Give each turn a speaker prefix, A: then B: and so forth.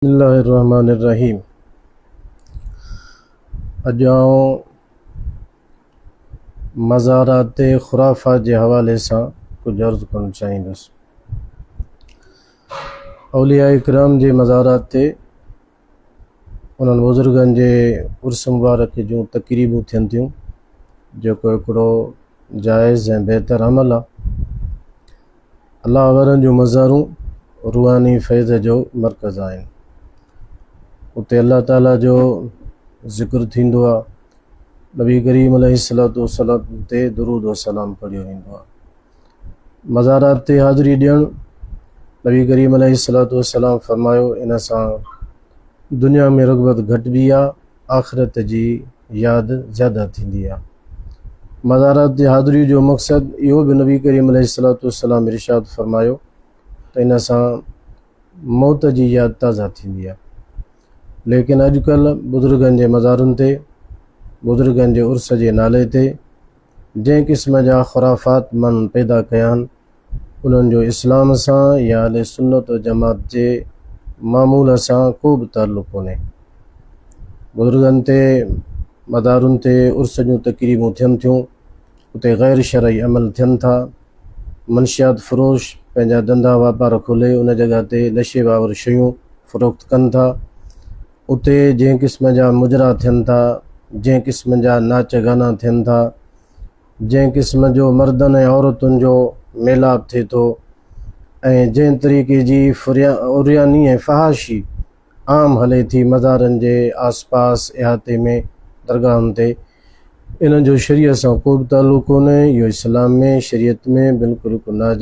A: बिस्मिल्लाहिर्रहमानिर्रहीम। अॼु आउं मज़ारात खुराफ़ात जे हवाले सां कुझु अर्ज़ु करणु चाहींदुसि। औलिया इकराम जे मज़ारात ते उन्हनि बुज़ुर्गनि जे उर्स मुबारक जूं तक़रीबूं थियनि थियूं, जेको हिकिड़ो जाइज़ ऐं बहितर अमल आहे। अल्लाह वारनि जूं मज़ारूं रूहानी फैज़ जो मरकज़ आहिनि। उते अल्लाह ताला जो ज़िक्र थींदो आहे, नबी करीम अलैहिस्सलातु वस्सलाम ते दुरूद व सलाम पढ़ियो वेंदो आहे। मज़ारात ते हाज़िरी ॾियणु, नबी करीम अलैहिस्सलातु वस्सलाम फरमायो, इन सां दुनिया में रग़बत घटिबी आहे, आख़िरत जी यादि ज़्यादा थींदी आहे। मज़ारात ते हाज़िरी जो मक़सदु इहो बि नबी करीम अलैहिस्सलातु वस्सलाम इरशाद फरमायो त इन सां मौत जी यादि ताज़ा थींदी आहे। लेकिन अॼुकल्ह बुज़ुर्गनि जे मज़ारुनि ते, बुज़ुर्गनि जे उर्स जे नाले ते जंहिं क़िस्म जा ख़ुराफ़ात मन पैदा कया आहिनि, उन्हनि जो इस्लाम सां या अहले सुन्नत व जमात जे मामूल सां को बि ताल्लुक़ कोन्हे। बुज़ुर्गनि ते मज़ारुनि ते उर्स जूं तक़रीबूं थियनि थियूं, उते ग़ैर शरई अमल थियनि था। मंशियात फ़रोश पंहिंजा धंधा वापार खोले उन जॻह ते नशे बावर शयूं फ़रोख़्त कनि था। उते जंहिं क़िस्म जा मुजरा थियनि था, जंहिं क़िस्म जा नाच गाना थियनि था, जंहिं क़िस्म जो मर्दनि ऐं औरतुनि जो मेलाप थिए थो, ऐं जंहिं तरीक़े जी उरियानी ऐं फ़हाशी आम हले थी मज़ारनि जे आसपास इहाते में दरगाहनि ते, इन्हनि जो शरीयत सां को बि ताल्लुक़ कोन्हे। इहो इस्लाम में शरीयत में बिल्कुलु नाजाइज़